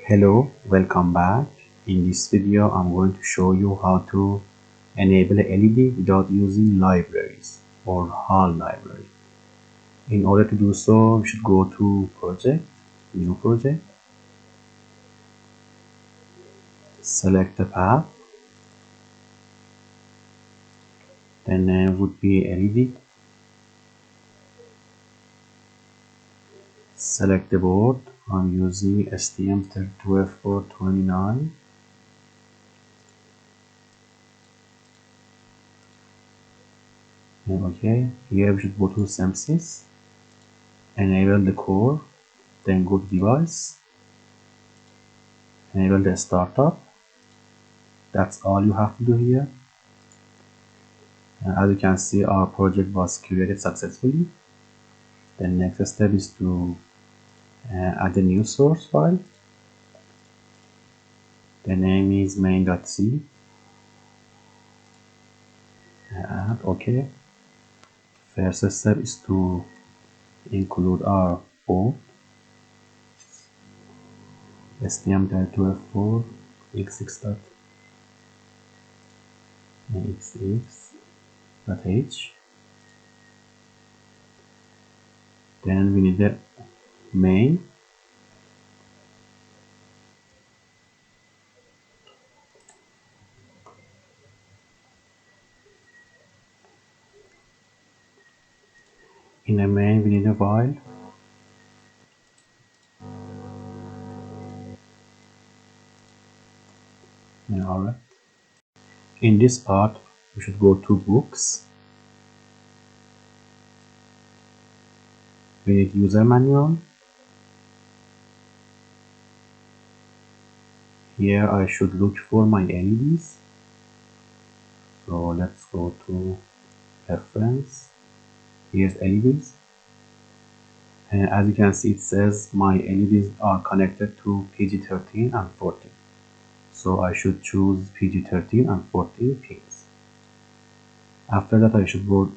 Hello, welcome back. In this video, I'm going to show you how to enable a LED without using libraries or HAL library. In order to do so, we should go to Project, New Project, select the path, the name would be LED, select the board. I'm using STM32 29. Okay, here we should go to SEMSYS, enable the core, then go to device, enable the startup. That's all you have to do here. As you can see, our project was created successfully. The next step is to add a new source file. The name is main.c. Add OK. First step is to include our board STM32 xx.h. Then we need the main. In the main, we need a while. Alright. In this part, we should go to books. We need user manual. Here I should look for my LEDs. So let's go to reference. Here's LEDs. And as you can see, it says my LEDs are connected to PG13 and 14. So I should choose PG13 and 14 pins. After that, I should go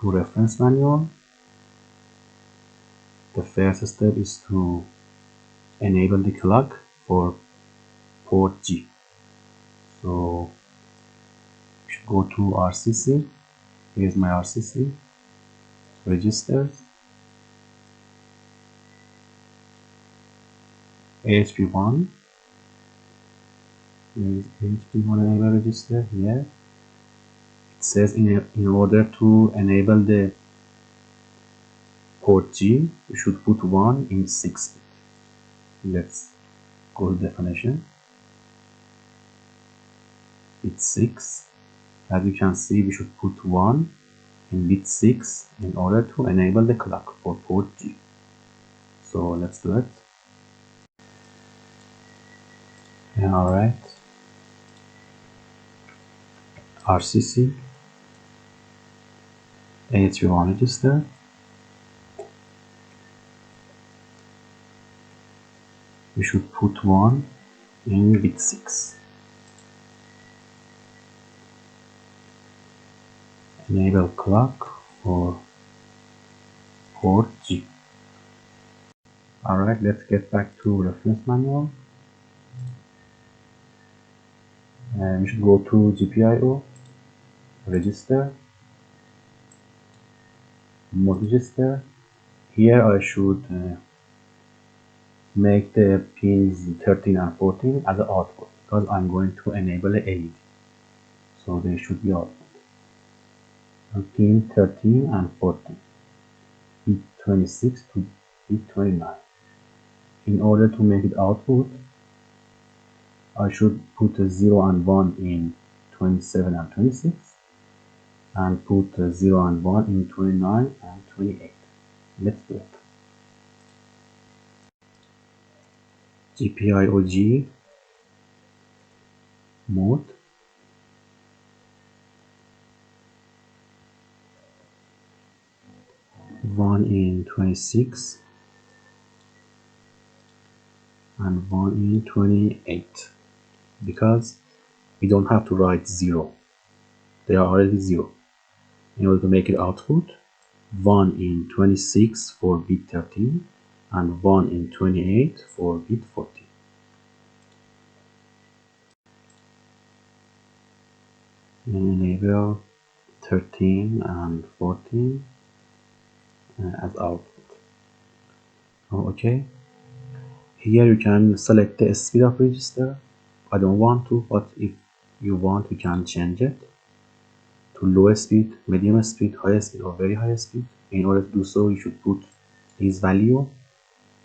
to reference manual. The first step is to enable the clock for port G. So I should go to RCC. Here's my RCC registers. HP1. There is HP1 enable register here. It says in order to enable the port G, you should put 1 in 6 bit. Let's go to definition. Bit 6. As you can see, we should put 1 in bit 6 in order to enable the clock for port G. So let's do it. Alright. RCC. HP1 register. We should put 1 in bit 6. Enable clock for port G. Alright, let's get back to reference manual. And we should go to GPIO, register, mode register. Here I should make the pins 13 and 14 as an output because I'm going to enable a LED. So they should be output. And pin 13 and 14, bit 26 to bit 29. In order to make it output, I should put a 0 and 1 in 27 and 26 and put a 0 and 1 in 29 and 28. Let's do it. GPIOG mode. One in 26 and 1 in 28 because we don't have to write 0. They are already 0. In order to make it output, 1 in 26 for bit 13 and 1 in 28 for bit 14. enable 13 and 14 as output. Okay, here you can select the speed of register. I don't want to, but if you want, you can change it to low speed, medium speed, high speed, or very high speed. In order to do so, you should put these value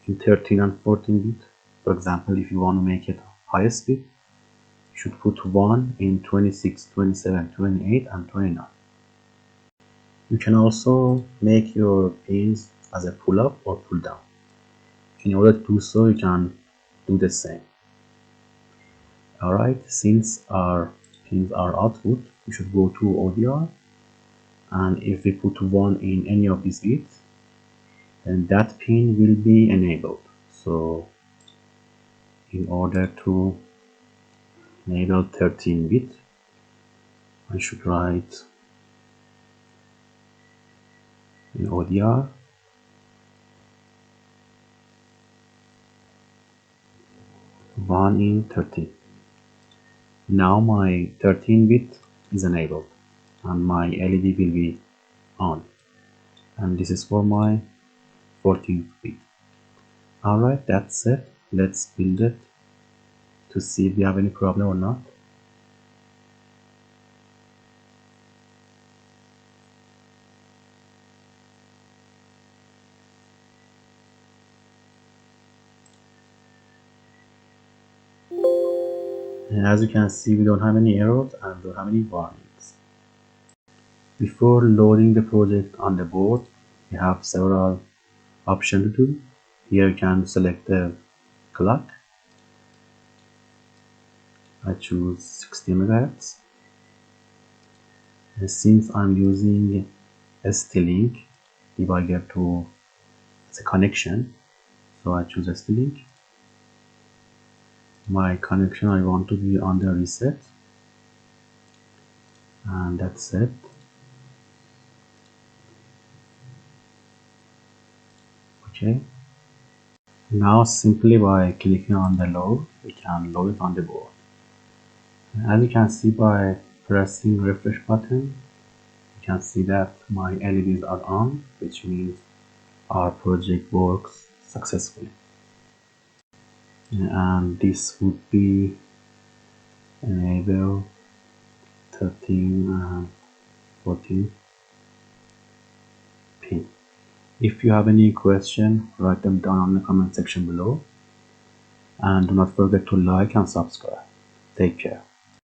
in 13 and 14 bit. For example, if you want to make it high speed, you should put 1 in 26, 27, 28, and 29. You can also make your pins as a pull up or pull down. In order to do so, you can do the same. Alright, since our pins are output, we should go to ODR, and if we put 1 in any of these bits, then that pin will be enabled. So in order to enable 13 bit, I should write in ODR 1 in 13. Now my 13 bit is enabled and my LED will be on, and this is for my 14th bit. Alright, that's it. Let's build it to see if we have any problem or not. And as you can see, we don't have any errors and don't have any warnings. Before loading the project on the board, we have several options to do. Here you can select the clock. I choose 60 MHz. And since I'm using ST-Link debugger to as a connection, so I choose ST-Link. My connection I want to be on the reset, and that's it. Okay, now simply by clicking on the load, we can load it on the board. As you can see, by pressing refresh button, you can see that my LEDs are on, which means our project works successfully. And this would be enable 13 and 14 pin. If you have any question, write them down in the comment section below, and do not forget to like and subscribe. Take care.